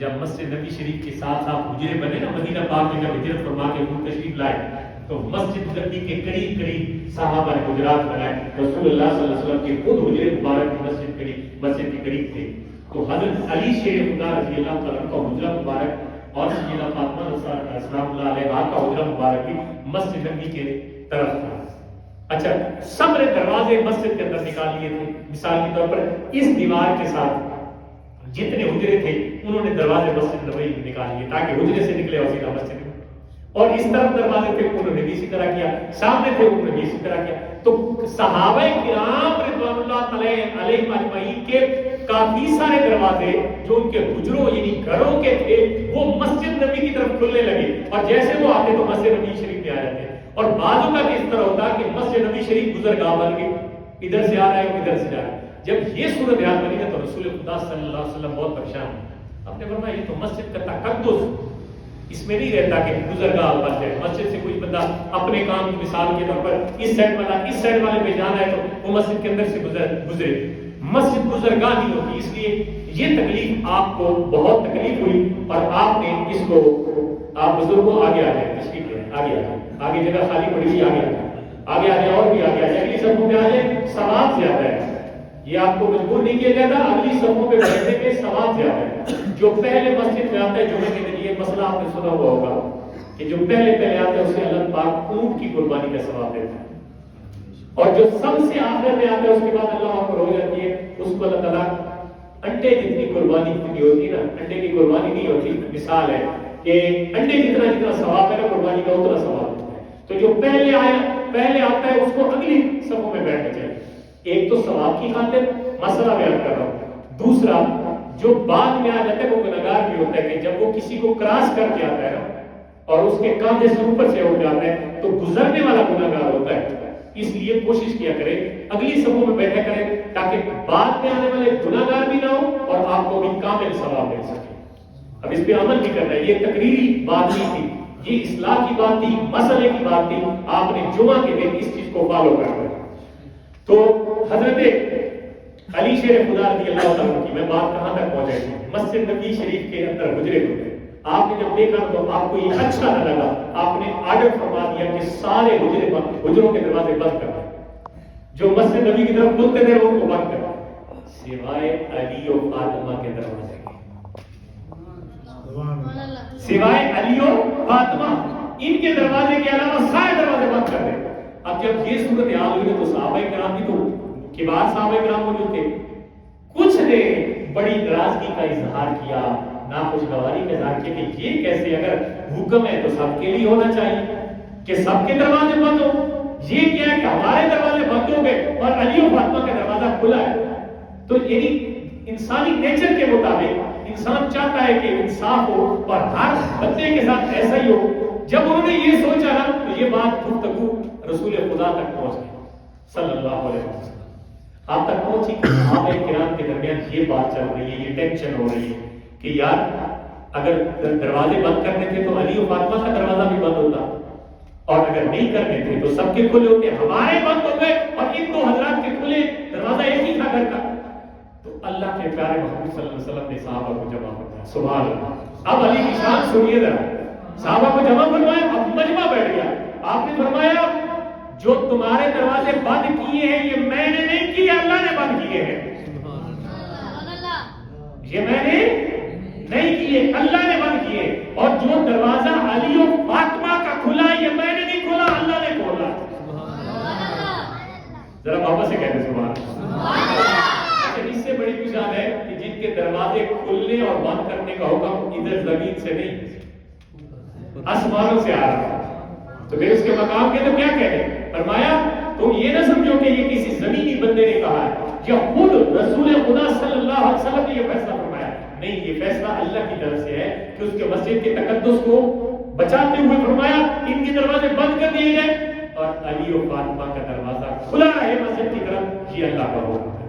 جب مسجد نبی شریف کے ساتھ ساتھ حجرے بنے نا مدینہ پاک میں جب ہجرت فرما کے حضور تشریف لائے تو مسجد نبی کے قریب قریب صحابہ نے حجرات بنائے. رسول اللہ صلی اللہ علیہ وسلم کے خود حجرے مبارک مسجد کے قریب تھے. تو حضرت علی شیر خدا رضی اللہ تعالیٰ کا حجرہ مبارک اور سیدہ فاطمہ سلام اللہ علیہا کا حجرہ مبارک بھی مسجد نبی کے طرف تھا. اچھا سمر دروازے مسجد کے اندر نکال لیے تھے. مثال کے طور پر اس دیوار کے ساتھ جتنے حجرے تھے انہوں نے دروازے مسجد نبوی نکال لیے تاکہ حجرے سے نکلے اور سیدھا مسجد میں. اور اس طرف دروازے تھے انہوں نے بھی اسی طرح کیا, سامنے تھے انہوں نے بھی اسی طرح کیا. تو صحابہ کرام رضوان اللہ علیہم اجمعین کے کافی سارے دروازے جو ان کے حجروں یعنی گھروں کے تھے وہ مسجد نبی کی طرف کھلنے لگے, اور جیسے وہ آتے تو مسجد نبی شریف میں آ جاتے. اور بعضوں کا اس طرح ہوتا کہ مسجد نبی شریف گزرگاہ بن گئی, ادھر سے آ رہا ہے ادھر سے جا رہا ہے. جب یہ صورتحال بنی ہے تو رسول خدا صلی اللہ علیہ وسلم بہت پریشان ہیں. آپ نے فرمایا یہ تو مسجد کا تقدس اس میں نہیں رہتا کہ گزرگاہ بن جائے. مسجد سے کوئی بندہ اپنے کام کی مثال کے طور پر اس سائڈ والے پہ جانا ہے تو وہ مسجد کے اندر سے گزرے. مسجد گزرگاہ نہیں ہوتی, اس لیے یہ تکلیف آپ کو بہت تکلیف ہوئی اور آپ نے اس کو آپ بزرگوں آگے آ جائیں, تشریف لیں آگے آ جائیں, آگے جگہ خالی پڑی ہوئی آگے آ جائیں, آگے آ جائیں اور بھی آگے آ جائیں. اگلی صفوں پہ آ جائیں, ثواب زیادہ ہے. یہ آپ کو مجبور نہیں کیا جاتا, اگلی صفوں پہ بیٹھنے کے ثواب زیادہ ہے. جو پہلے مسجد میں آتا ہے جمعے کے دن, یہ مسئلہ آپ نے سنا ہوا ہوگا کہ جو پہلے آتا ہے اسے اللہ پاک اونٹ کی قربانی کا ثواب دیتا ہے, اور جو سب سے آخر میں آتا ہے اس کے بعد اللہ پر ہو جاتی ہے اس کو اللہ تعالیٰ انڈے جتنی قربانی نہیں ہوتی نا, انڈے کی قربانی نہیں ہوتی. مثال ہے کہ انڈے جتنا ثواب ہے نا قربانی کا اتنا ثواب ہوتا ہے. تو جو پہلے آتا ہے اس کو اگلی صفوں میں بیٹھنا چاہیے. ایک تو ثواب کی خاطر مسئلہ بیان کر رہا ہوں, دوسرا جو بعد میں آ جاتا ہے وہ گنہگار بھی ہوتا ہے کہ جب وہ کسی کو کراس کر کے آتا ہے اور اس کے کاندھے سے اوپر سے ہو جاتا ہے تو گزرنے والا گنہگار ہوتا ہے. اس لیے کوشش کیا کرے اگلی صفوں میں بیٹھا کرے تاکہ بعد میں آنے والے گنہگار بھی نہ ہو اور آپ کو بھی کامل ثواب مل سکے. اب اس پہ عمل بھی کرنا ہے, یہ تقریری بات نہیں تھی, یہ اصلاح کی بات تھی, مسئلے کی بات تھی. آپ نے جمعہ کے دن اس چیز کو فالو کرنا ہے. تو حضرت علی شیر خدا رضی اللہ عنہ کی میں بات کہاں تک پہنچائی تھی, مسجد نبی شریف کے اندر حجرے ہوتے. آپ نے جب دیکھا تو آپ کو یہ اچھا نہ لگا, آپ نے آرڈر فرما دیا کہ سارے حجروں کے دروازے بند کر دیں, جو مسجد نبی کی طرف کھلتے تھے ان کو بند کر دیں سوائے علی و فاطمہ کے دروازے, سوائے علی و فاطمہ ان کے دروازے کے علاوہ سارے دروازے بند کر دیں. اب جب یہ صورتحال ہوئی تو صحابہ کرام بھی تو کبار صحابہ کرام موجود تھے, کچھ نے بڑی ناراضگی کا اظہار کیا, ناخوشگواری کا اظہار کیا کہ یہ کیسے, اگر حکم ہے تو سب کے لیے ہونا چاہیے کہ سب کے دروازے بند ہو. یہ کیا ہے کہ ہمارے دروازے بند ہو گئے اور علی و فاطمہ کا دروازہ کھلا ہے. تو یعنی انسانی نیچر کے مطابق انسان چاہتا ہے کہ انصاف ہو اور ہر بندے کے ساتھ ایسا ہی ہو. جب انہوں نے یہ سوچا نا تو یہ بات گفتگو رسول خدا تک پہنچ گئی صلی اللہ علیہ وسلم. آپ تک پہنچی کہ صحابہ کرام کے درمیان یہ بات چل رہی ہے, یہ ٹینشن ہو رہی ہے کہ یار اگر دروازے بند کرنے تھے تو علی و فاطمہ کا دروازہ بھی بند ہوتا, اور اگر نہیں کرنے تھے تو سب کے کھلے ہوتے, ہمارے بند ہو گئے اور ان دو حضرات کے کھلے, دروازہ ایک ہی تھا گھر کا. تو اللہ کے پیارے محمد صلی اللہ علیہ وسلم نے صحابہ کو جمع فرمایا. سبحان اللہ. اب علی کی شان سنیے ذرا, صحابہ کو جمع فرمایا, اب مجمع بیٹھ گیا. آپ نے فرمایا جو تمہارے دروازے بند کیے ہیں یہ میں نے نہیں کیے, اللہ نے بند کیے ہیں. یہ میں نے نہیں کیے, اللہ نے بند کیے. اور جو دروازہ علی و فاطمہ کا کھلا یہ میں نے نہیں کھولا, اللہ نے کھولا. ذرا واپس سے کہتے سبحان اللہ. اس سے بڑی مثال ہے کہ جن کے دروازے کھلنے اور بند کرنے کا حکم ادھر زمین سے نہیں آسمانوں سے آ رہا ہے, تو پھر اس کے مقام کے تو کیا کہتے ہیں. فرمایا تم یہ نہ سمجھو کہ یہ کسی زمینی بندے نے کہا ہے, یہ خود رسول خدا صلی اللہ علیہ وسلم نے یہ فیصلہ فرمایا. نہیں, یہ فیصلہ اللہ کی طرف سے ہے کہ اس کے مسجد کے تقدس کو بچاتے ہوئے فرمایا ان کے دروازے بند کر دیے گئے اور علی و فاطمہ کا دروازہ کھلا رہے مسجد کی طرف. یہ اللہ کا حکم ہے.